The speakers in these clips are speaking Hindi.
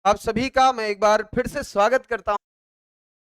आप सभी का मैं एक बार फिर से स्वागत करता हूं।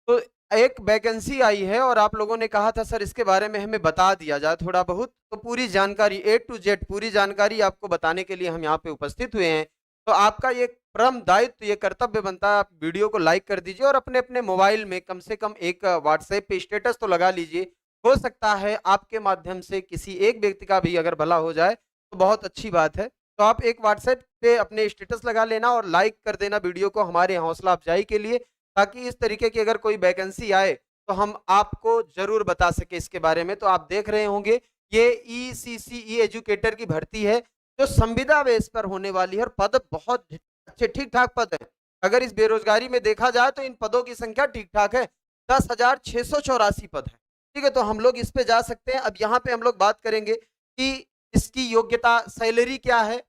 तो एक वैकेंसी आई है और आप लोगों ने कहा था सर इसके बारे में हमें बता दिया जाए थोड़ा बहुत, तो पूरी जानकारी ए टू जेड पूरी जानकारी आपको बताने के लिए हम यहाँ पे उपस्थित हुए हैं। तो आपका ये परम दायित्व, ये कर्तव्य बनता है, आप वीडियो को लाइक कर दीजिए और अपने अपने मोबाइल में कम से कम एक व्हाट्सएप पे स्टेटस तो लगा लीजिए। हो सकता है आपके माध्यम से किसी एक व्यक्ति का भी अगर भला हो जाए तो बहुत अच्छी बात है। तो आप एक व्हाट्सएप पे अपने स्टेटस लगा लेना और लाइक कर देना वीडियो को हमारे हौसला अफजाई के लिए, ताकि इस तरीके की अगर कोई वैकेंसी आए तो हम आपको जरूर बता सके इसके बारे में। तो आप देख रहे होंगे ये ईसीसीई एजुकेटर की भर्ती है जो संविदा बेस पर होने वाली है और पद बहुत अच्छे ठीक ठाक पद है। अगर इस बेरोजगारी में देखा जाए तो इन पदों की संख्या ठीक ठाक है, 10,684 पद है। ठीक है, तो हम लोग इस पे जा सकते हैं। अब यहाँ पे हम लोग बात करेंगे कि इसकी योग्यता, सैलरी क्या है,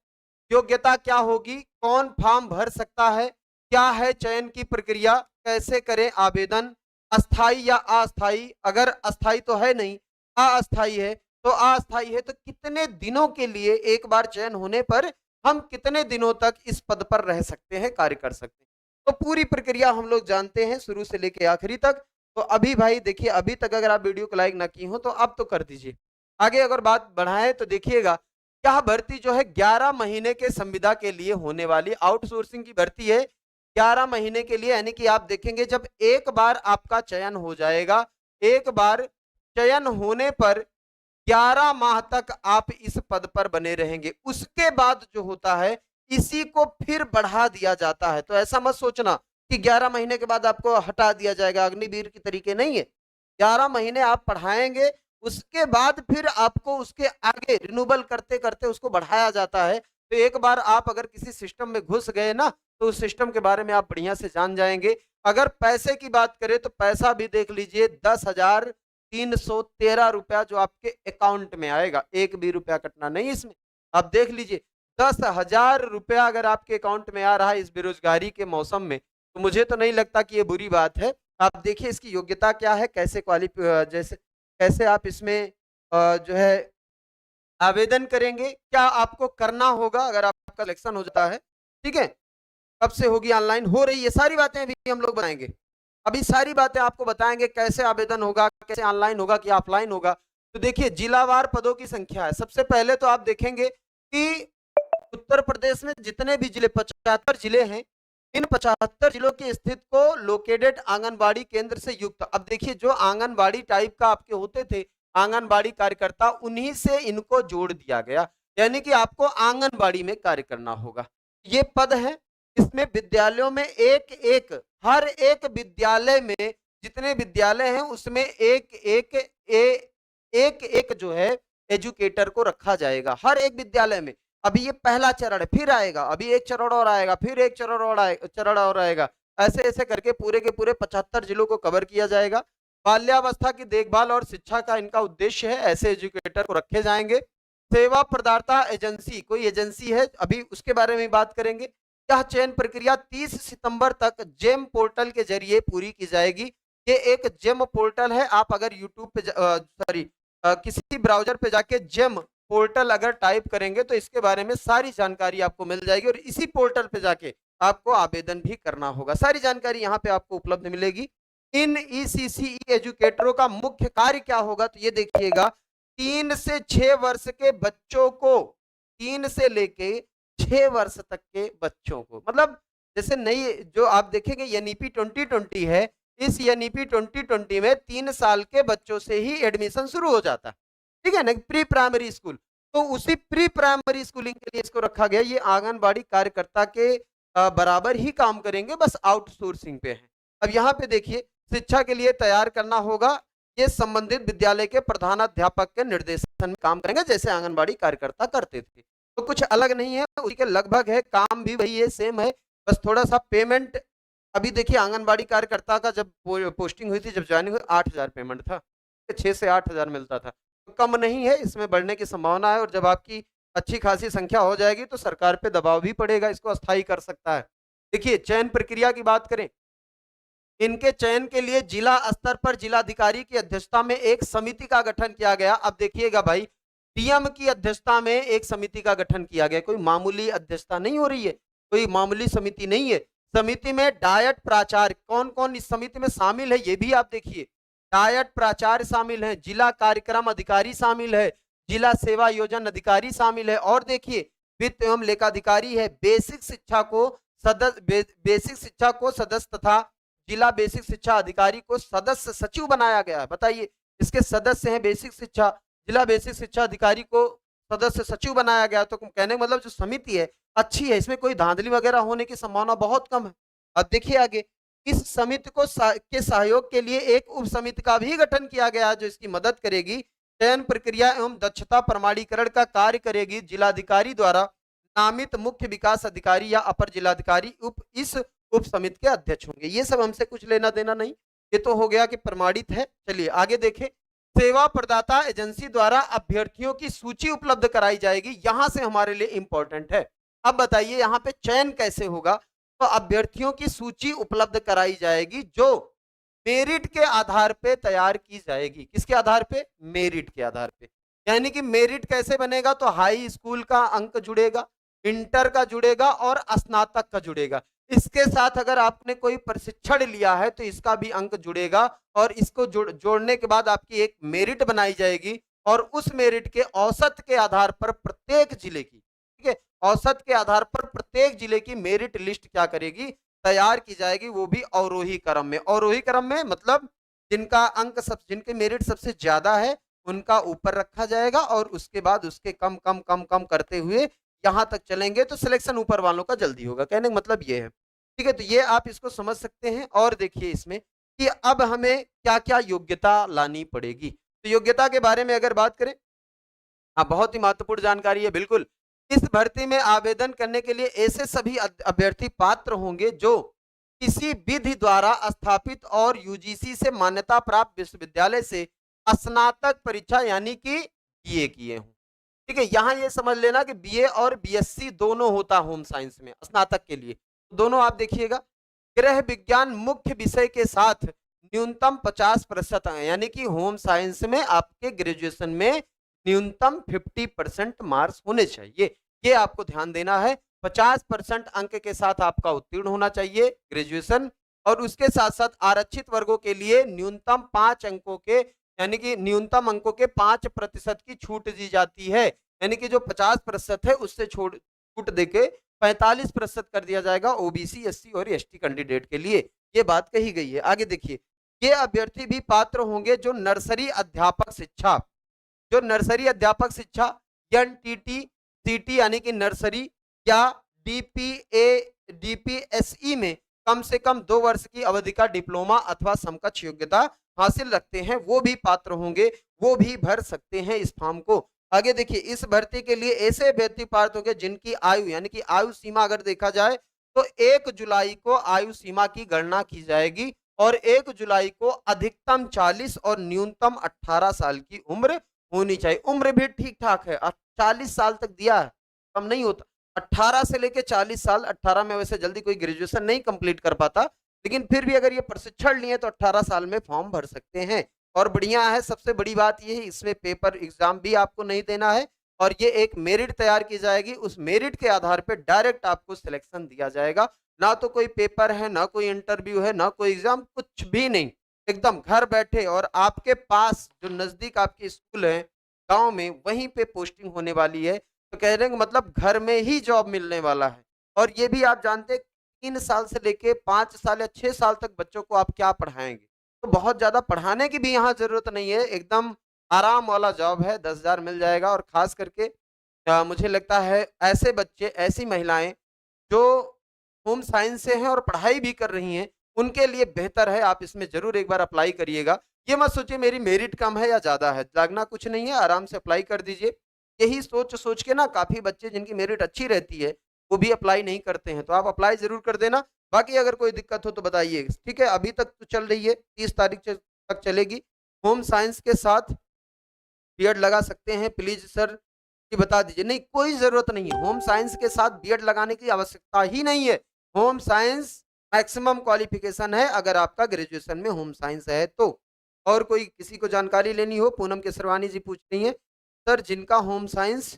योग्यता क्या होगी, कौन फॉर्म भर सकता है, क्या है चयन की प्रक्रिया, कैसे करें आवेदन, अस्थाई या अस्थाई, अगर अस्थाई तो है नहीं, अस्थाई है तो अस्थाई है तो कितने दिनों के लिए, एक बार चयन होने पर हम कितने दिनों तक इस पद पर रह सकते हैं, कार्य कर सकते हैं। तो पूरी प्रक्रिया हम लोग जानते हैं शुरू से लेकर आखिरी तक। तो अभी भाई देखिए, अभी तक अगर आप वीडियो को लाइक ना की हो तो अब तो कर दीजिए। आगे अगर बात बढ़ाएं तो देखिएगा, यह भर्ती जो है 11 महीने के संविदा के लिए होने वाली आउटसोर्सिंग की भर्ती है। 11 महीने के लिए, यानी कि आप देखेंगे जब एक बार आपका चयन हो जाएगा, एक बार चयन होने पर 11 माह तक आप इस पद पर बने रहेंगे। उसके बाद जो होता है इसी को फिर बढ़ा दिया जाता है। तो ऐसा मत सोचना कि 11 महीने के बाद आपको हटा दिया जाएगा, अग्निवीर की तरीके नहीं है। 11 महीने आप पढ़ाएंगे, उसके बाद फिर आपको उसके आगे रिन्यूबल करते करते उसको बढ़ाया जाता है। तो एक बार आप अगर किसी सिस्टम में घुस गए ना, तो उस सिस्टम के बारे में आप बढ़िया से जान जाएंगे। अगर पैसे की बात करें तो पैसा भी देख लीजिए, 10,313 रुपया जो आपके अकाउंट में आएगा, एक भी रुपया कटना नहीं इसमें। आप देख लीजिए, 10,000 रुपया अगर आपके अकाउंट में आ रहा है इस बेरोजगारी के मौसम में, तो मुझे तो नहीं लगता कि ये बुरी बात है। आप देखिए इसकी योग्यता क्या है, कैसे जैसे कैसे आप इसमें जो है आवेदन करेंगे, क्या आपको करना होगा अगर आपका सिलेक्शन हो जाता है। ठीक है, कब से होगी, ऑनलाइन हो रही है, सारी बातें अभी हम लोग बताएंगे। अभी सारी बातें आपको बताएंगे, कैसे आवेदन होगा, कैसे ऑनलाइन होगा कि ऑफलाइन होगा। तो देखिए जिलावार पदों की संख्या है। सबसे पहले तो आप देखेंगे कि उत्तर प्रदेश में जितने भी जिले, 75 जिले हैं, इन 75 जिलों की स्थित को लोकेटेड आंगनबाड़ी केंद्र से युक्त। अब देखिए जो आंगनबाड़ी टाइप का आपके होते थे आंगनबाड़ी कार्यकर्ता, उन्हीं से इनको जोड़ दिया गया, यानी कि आपको आंगनबाड़ी में कार्य करना होगा। ये पद है, इसमें विद्यालयों में एक एक, हर एक विद्यालय में जितने विद्यालय हैं उसमें एक एक जो है एजुकेटर को रखा जाएगा हर एक विद्यालय में। अभी ये पहला चरण है, फिर आएगा, अभी एक चरण और आएगा, फिर एक चरण और आएगा, ऐसे ऐसे करके पूरे के पूरे 75 जिलों को कवर किया जाएगा। बाल्यावस्था की देखभाल और शिक्षा का इनका उद्देश्य है, ऐसे एजुकेटर को रखे जाएंगे। सेवा प्रदाता एजेंसी, कोई एजेंसी है, अभी उसके बारे में बात करेंगे। यह चयन प्रक्रिया 30 सितंबर तक जेम पोर्टल के जरिए पूरी की जाएगी। ये एक जेम पोर्टल है, आप अगर यूट्यूब पे किसी ब्राउजर पे जाके जेम पोर्टल अगर टाइप करेंगे तो इसके बारे में सारी जानकारी आपको मिल जाएगी और इसी पोर्टल पे जाके आपको आवेदन भी करना होगा। सारी जानकारी यहाँ पे आपको उपलब्ध मिलेगी। इन ईसीसीई एजुकेटरों का मुख्य कार्य क्या होगा, तो ये देखिएगा, 3 से 6 वर्ष के बच्चों को, 3 से लेके 6 वर्ष तक के बच्चों को, मतलब जैसे नई जो आप देखेंगे एनईपी 2020 है, इस एनईपी 2020 में 3 साल के बच्चों से ही एडमिशन शुरू हो जाता है। ठीक है ना, प्री प्राइमरी स्कूल। तो उसी प्री प्राइमरी स्कूलिंग के लिए इसको रखा गया। ये आंगनबाड़ी कार्यकर्ता के बराबर ही काम करेंगे, बस आउटसोर्सिंग पे है। अब यहाँ पे देखिए, शिक्षा के लिए तैयार करना होगा, ये संबंधित विद्यालय के प्रधानाध्यापक के निर्देशन में काम करेंगे जैसे आंगनबाड़ी कार्यकर्ता करते थे। तो कुछ अलग नहीं है, उसी के लगभग है, काम भी वही है, सेम है, बस थोड़ा सा पेमेंट। अभी देखिए आंगनबाड़ी कार्यकर्ता का जब पोस्टिंग हुई थी, जब ज्वाइनिंग हुई, 8,000 पेमेंट था, 6 से 8,000 मिलता था। तो कम नहीं है, इसमें बढ़ने की संभावना है और जब आपकी अच्छी खासी संख्या हो जाएगी तो सरकार पे दबाव भी पड़ेगा, इसको अस्थायी कर सकता है। देखिए चयन प्रक्रिया की बात करें, इनके चयन के लिए जिला स्तर पर जिलाधिकारी की अध्यक्षता में एक समिति का गठन किया गया। अब देखिएगा भाई, डीएम की अध्यक्षता में एक समिति का गठन किया गया, कोई मामूली अध्यक्षता नहीं हो रही है, कोई मामूली समिति नहीं है। समिति में डायट प्राचार्य, कौन कौन इस समिति में शामिल है ये भी आप देखिए। डायट प्राचार्य शामिल है, जिला कार्यक्रम अधिकारी शामिल है, जिला सेवा योजना अधिकारी शामिल है, और देखिए वित्त एवं लेखाधिकारी है। बेसिक शिक्षा को बेसिक शिक्षा को सदस्य तथा जिला बेसिक शिक्षा अधिकारी को सदस्य सचिव बनाया गया है। बताइए, इसके सदस्य हैं बेसिक शिक्षा, जिला बेसिक शिक्षा अधिकारी को सदस्य सचिव बनाया गया। तो कहने का मतलब जो समिति है अच्छी है, इसमें कोई धांधली वगैरह होने की संभावना बहुत कम है। अब देखिए आगे, इस समिति को के सहयोग के लिए एक उप समिति का भी गठन किया गया है जो इसकी मदद करेगी। चयन प्रक्रिया एवं दक्षता प्रमाणीकरण का कार्य करेगी। जिलाधिकारी द्वारा नामित मुख्य विकास अधिकारी या अपर जिलाधिकारी इस उप समिति के अध्यक्ष होंगे। ये सब हमसे कुछ लेना देना नहीं, ये तो हो गया कि प्रमाणित है। चलिए आगे देखें। सेवा प्रदाता एजेंसी द्वारा अभ्यर्थियों की सूची उपलब्ध कराई जाएगी। यहां से हमारे लिए इंपॉर्टेंट है। अब बताइए यहाँ पे चयन कैसे होगा। तो अभ्यर्थियों की सूची उपलब्ध कराई जाएगी जो मेरिट के आधार पे तैयार की जाएगी। किसके आधार पे? मेरिट के आधार पे। यानी कि मेरिट कैसे बनेगा? तो हाई स्कूल का अंक जुड़ेगा, इंटर का जुड़ेगा और स्नातक का जुड़ेगा। इसके साथ अगर आपने कोई प्रशिक्षण लिया है तो इसका भी अंक जुड़ेगा, और इसको जोड़ने के बाद आपकी एक मेरिट बनाई जाएगी, और उस मेरिट के औसत के आधार पर प्रत्येक जिले की, ठीक है, औसत के आधार पर प्रत्येक जिले की मेरिट लिस्ट क्या करेगी? तैयार की जाएगी, वो भी अवरोही क्रम में। अवरोही क्रम में मतलब जिनके मेरिट सबसे ज्यादा है उनका ऊपर रखा जाएगा, और उसके बाद उसके कम कम कम कम करते हुए यहां तक चलेंगे तो सिलेक्शन ऊपर वालों का जल्दी होगा। कहने का मतलब ये है, ठीक है। तो ये आप इसको समझ सकते हैं। और देखिए इसमें कि अब हमें क्या क्या योग्यता लानी पड़ेगी। तो योग्यता के बारे में अगर बात करें, हाँ, बहुत ही महत्वपूर्ण जानकारी है। बिल्कुल, इस भर्ती में आवेदन करने के लिए ऐसे सभी अभ्यर्थी पात्र होंगे जो किसी विधि द्वारा स्थापित और यूजीसी से मान्यता प्राप्त विश्वविद्यालय से स्नातक परीक्षा यानी कि बीए किए हों। ठीक है, यहां ये समझ लेना कि बीए और बीएससी दोनों होता होम साइंस में स्नातक के लिए, दोनों आप देखिएगा। गृह विज्ञान मुख्य विषय के साथ न्यूनतम 50% यानी कि होम साइंस में आपके ग्रेजुएशन में न्यूनतम 50% मार्क्स होने चाहिए। ये आपको ध्यान देना है। 50% अंक के साथ आपका उत्तीर्ण होना चाहिए ग्रेजुएशन, और उसके साथ साथ आरक्षित वर्गों के लिए न्यूनतम 5 अंकों के यानी कि न्यूनतम अंकों के 5% की छूट दी जाती है। यानी कि जो 50% है उससे छूट देके 45% कर दिया जाएगा ओबीसी, एससी और एसटी कैंडिडेट के लिए। ये बात कही गई है। आगे देखिए, ये अभ्यर्थी भी पात्र होंगे जो नर्सरी अध्यापक शिक्षा एनटीटी सीटी यानी कि नर्सरी या डीपीएसई में कम से कम 2 वर्ष की अवधि का डिप्लोमा अथवा समकक्ष योग्यता हासिल रखते हैं, वो भी पात्र होंगे, वो भी भर सकते हैं इस फॉर्म को। आगे देखिए, इस भर्ती के लिए ऐसे अभ्यर्थी पात्र होंगे जिनकी आयु यानी कि आयु सीमा अगर देखा जाए तो 1 जुलाई को आयु सीमा की गणना की जाएगी, और 1 जुलाई को अधिकतम 40 और न्यूनतम 18 साल की उम्र होनी चाहिए। उम्र भी ठीक ठाक है, 40 साल तक दिया है, कम नहीं होता। 18 से लेके 40 साल, 18 में वैसे जल्दी कोई ग्रेजुएशन नहीं कंप्लीट कर पाता, लेकिन फिर भी अगर ये प्रशिक्षण लिए तो 18 साल में फॉर्म भर सकते हैं। और बढ़िया है, सबसे बड़ी बात ये है इसमें पेपर एग्जाम भी आपको नहीं देना है, और ये एक मेरिट तैयार की जाएगी। उस मेरिट के आधार पर डायरेक्ट आपको सिलेक्शन दिया जाएगा। ना तो कोई पेपर है, ना कोई इंटरव्यू है, ना कोई एग्जाम, कुछ भी नहीं। एकदम घर बैठे, और आपके पास जो नजदीक आपके स्कूल है गांव में, वहीं पे पोस्टिंग होने वाली है। तो कह रहे हैं मतलब घर में ही जॉब मिलने वाला है। और ये भी आप जानते हैं 3 साल से लेके 5 साल या 6 साल तक बच्चों को आप क्या पढ़ाएंगे, तो बहुत ज्यादा पढ़ाने की भी यहाँ जरूरत नहीं है। एकदम आराम वाला जॉब है, 10,000 मिल जाएगा। और खास करके मुझे लगता है ऐसे बच्चे, ऐसी महिलाएं जो होम साइंस से हैं और पढ़ाई भी कर रही हैं, उनके लिए बेहतर है। आप इसमें जरूर एक बार अप्लाई करिएगा। ये मत सोचिए मेरी मेरिट कम है या ज्यादा है, लगना कुछ नहीं है, आराम से अप्लाई कर दीजिए। यही सोच के ना काफी बच्चे जिनकी मेरिट अच्छी रहती है वो भी अप्लाई नहीं करते हैं। तो आप अप्लाई जरूर कर देना। बाकी अगर कोई दिक्कत हो तो बताइए, ठीक है। अभी तक तो चल रही है, 30 तारीख तक चलेगी। होम साइंस के साथ बीएड लगा सकते हैं, प्लीज सर ये बता दीजिए। नहीं, कोई जरूरत नहीं है, होम साइंस के साथ बीएड लगाने की आवश्यकता ही नहीं है। होम साइंस मैक्सिमम क्वालिफिकेशन है अगर आपका ग्रेजुएशन में होम साइंस है तो। और कोई किसी को जानकारी लेनी हो, पूनम केसरवानी जी पूछ रही हैं, सर जिनका होम साइंस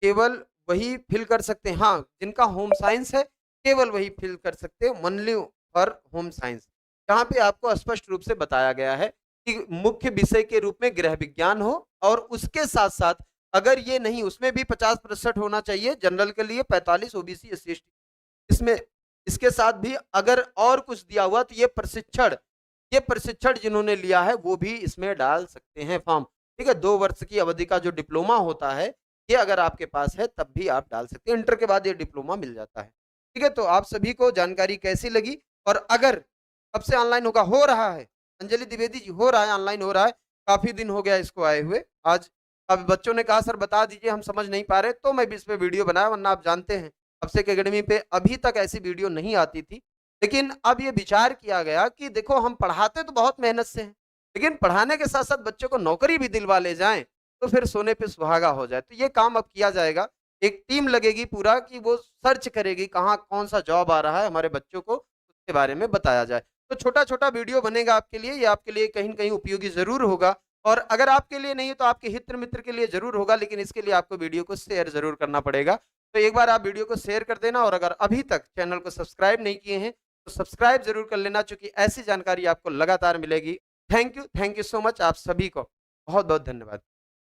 केवल वही फिल कर सकते हैं। हाँ, जिनका होम साइंस है केवल वही फिल कर सकते हो, ओनली फॉर होम साइंस। जहाँ पे आपको स्पष्ट रूप से बताया गया है कि मुख्य विषय के रूप में गृह विज्ञान हो, और उसके साथ साथ अगर ये नहीं, उसमें भी 50% होना चाहिए, जनरल के लिए 45, ओबीसी एससी एसटी, इसमें इसके साथ भी अगर और कुछ दिया हुआ तो ये प्रशिक्षण जिन्होंने लिया है वो भी इसमें डाल सकते हैं फॉर्म। ठीक है, 2 वर्ष की अवधि का जो डिप्लोमा होता है, ये अगर आपके पास है तब भी आप डाल सकते हैं। इंटर के बाद ये डिप्लोमा मिल जाता है। ठीक है, तो आप सभी को जानकारी कैसी लगी, और अगर कब से ऑनलाइन होगा, हो रहा है अंजलि द्विवेदी जी, हो रहा है, ऑनलाइन हो रहा है, काफी दिन हो गया इसको आए हुए। आज अब बच्चों ने कहा सर बता दीजिए, हम समझ नहीं पा रहे, तो मैं भी इस पे वीडियो बनाया, वरना आप जानते हैं अभिषेक एकेडमी पे अभी तक ऐसी वीडियो नहीं आती थी। लेकिन अब ये विचार किया गया कि देखो हम पढ़ाते तो बहुत मेहनत से हैं, लेकिन पढ़ाने के साथ साथ बच्चों को नौकरी भी दिलवा ले जाएं तो फिर सोने पे सुहागा हो जाए। तो ये काम अब किया जाएगा, एक टीम लगेगी पूरा कि वो सर्च करेगी कहाँ कौन सा जॉब आ रहा है, हमारे बच्चों को उसके बारे में बताया जाए। तो छोटा छोटा वीडियो बनेगा आपके लिए, ये आपके लिए कहीं न कहीं उपयोगी ज़रूर होगा, और अगर आपके लिए नहीं है तो आपके हित मित्र के लिए ज़रूर होगा, लेकिन इसके लिए आपको वीडियो को शेयर ज़रूर करना पड़ेगा। तो एक बार आप वीडियो को शेयर कर देना, और अगर अभी तक चैनल को सब्सक्राइब नहीं किए हैं तो सब्सक्राइब ज़रूर कर लेना, चूँकि ऐसी जानकारी आपको लगातार मिलेगी। थैंक यू सो मच आप सभी को। बहुत-बहुत धन्यवाद।